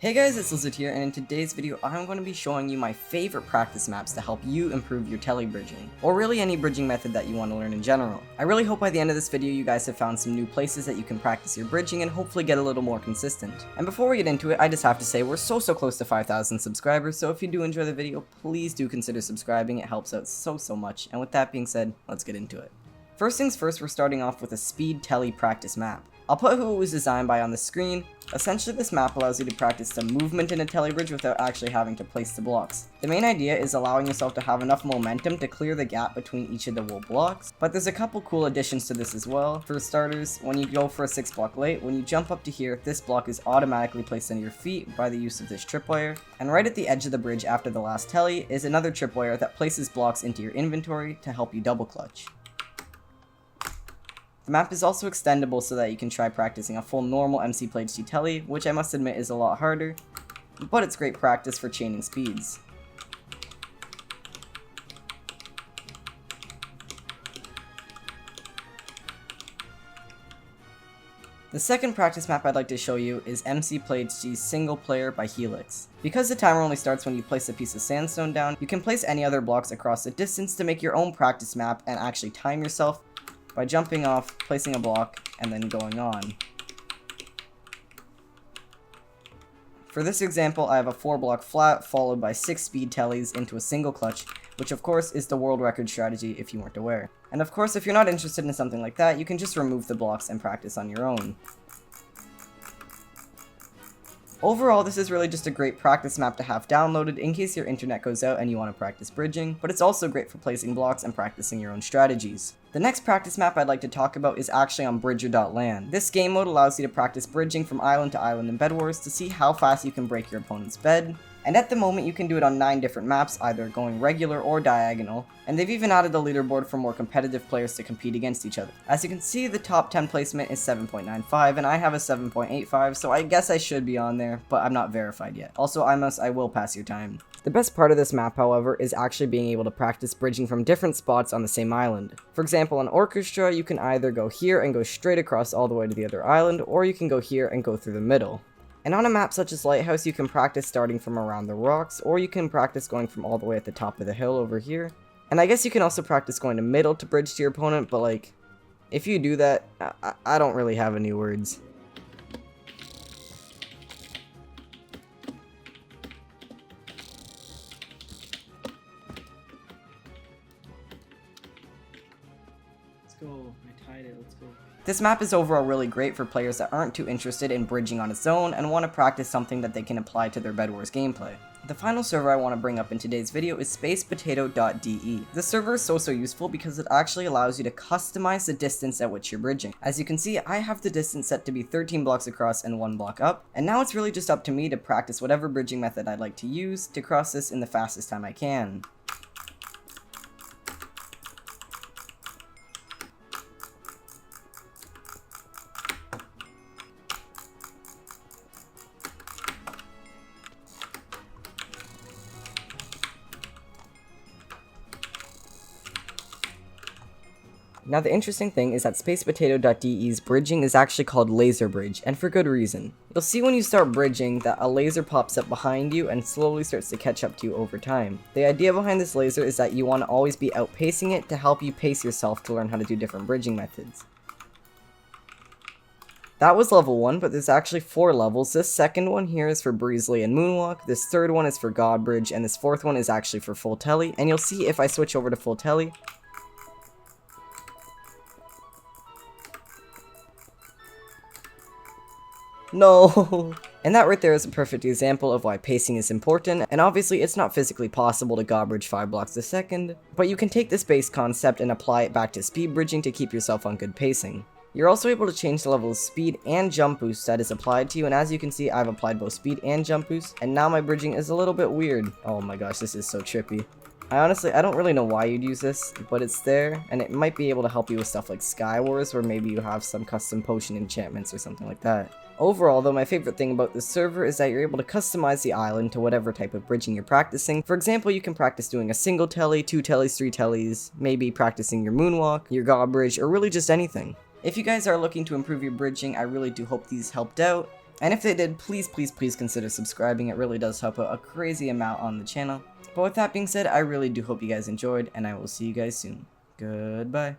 Hey guys, it's Lizard here, and in today's video I'm going to be showing you my favorite practice maps to help you improve your tellybridging, or really any bridging method that you want to learn in general. I really hope by the end of this video you guys have found some new places that you can practice your bridging and hopefully get a little more consistent. And before we get into it, I just have to say we're so close to 5,000 subscribers, so if you do enjoy the video, please do consider subscribing. It helps out so much. And with that being said, let's get into it. First things first, we're starting off with a speed telly practice map. I'll put who it was designed by on the screen. Essentially, this map allows you to practice the movement in a tellybridge without actually having to place the blocks. The main idea is allowing yourself to have enough momentum to clear the gap between each of the wool blocks, but there's a couple cool additions to this as well. For starters, when you go for a 6 block late, when you jump up to here, this block is automatically placed under your feet by the use of this tripwire, and right at the edge of the bridge after the last telly is another tripwire that places blocks into your inventory to help you double clutch. The map is also extendable so that you can try practicing a full normal mcplayhd telly, which I must admit is a lot harder, but it's great practice for chaining speeds. The second practice map I'd like to show you is mcplayhd's Single Player by Helix. Because the timer only starts when you place a piece of sandstone down, you can place any other blocks across the distance to make your own practice map and actually time yourself by jumping off, placing a block, and then going on. For this example, I have a 4 block flat followed by 6 speed tellies into a single clutch, which of course is the world record strategy if you weren't aware. And of course, if you're not interested in something like that, you can just remove the blocks and practice on your own. Overall, this is really just a great practice map to have downloaded in case your internet goes out and you want to practice bridging, but it's also great for placing blocks and practicing your own strategies. The next practice map I'd like to talk about is actually on bridger.land. This game mode allows you to practice bridging from island to island in Bedwars to see how fast you can break your opponent's bed. And at the moment you can do it on 9 different maps, either going regular or diagonal, and they've even added a leaderboard for more competitive players to compete against each other. As you can see, the top 10 placement is 7.95 and I have a 7.85, so I guess I should be on there, but I'm not verified yet. Also, I will pass your time. The best part of this map, however, is actually being able to practice bridging from different spots on the same island. For example, on Orchestra, you can either go here and go straight across all the way to the other island, or you can go here and go through the middle. And on a map such as Lighthouse, you can practice starting from around the rocks, or you can practice going from all the way at the top of the hill over here. And I guess you can also practice going to middle to bridge to your opponent, but like, if you do that, I don't really have any words. Let's go. I tied it. Let's go. This map is overall really great for players that aren't too interested in bridging on its own and want to practice something that they can apply to their Bedwars gameplay. The final server I want to bring up in today's video is SpacePotato.de. This server is so useful because it actually allows you to customize the distance at which you're bridging. As you can see, I have the distance set to be 13 blocks across and 1 block up, and now it's really just up to me to practice whatever bridging method I'd like to use to cross this in the fastest time I can. Now the interesting thing is that SpacePotato.de's bridging is actually called laser bridge, and for good reason. You'll see when you start bridging that a laser pops up behind you and slowly starts to catch up to you over time. The idea behind this laser is that you want to always be outpacing it to help you pace yourself to learn how to do different bridging methods. That was level 1, but there's actually 4 levels. This second one here is for Breezely and Moonwalk, this third one is for God Bridge, and this fourth one is actually for Full Telly, and you'll see if I switch over to Full Telly, no! And that right there is a perfect example of why pacing is important, and obviously it's not physically possible to God bridge 5 blocks a second, but you can take this base concept and apply it back to speed bridging to keep yourself on good pacing. You're also able to change the level of speed and jump boost that is applied to you, and as you can see, I've applied both speed and jump boost, and now my bridging is a little bit weird. Oh my gosh, this is so trippy. I don't really know why you'd use this, but it's there, and it might be able to help you with stuff like Sky Wars, where maybe you have some custom potion enchantments or something like that. Overall, though, my favorite thing about this server is that you're able to customize the island to whatever type of bridging you're practicing. For example, you can practice doing a single telly, 2 tellies, 3 tellies, maybe practicing your moonwalk, your god bridge, or really just anything. If you guys are looking to improve your bridging, I really do hope these helped out. And if they did, please consider subscribing. It really does help out a crazy amount on the channel. But with that being said, I really do hope you guys enjoyed, and I will see you guys soon. Goodbye.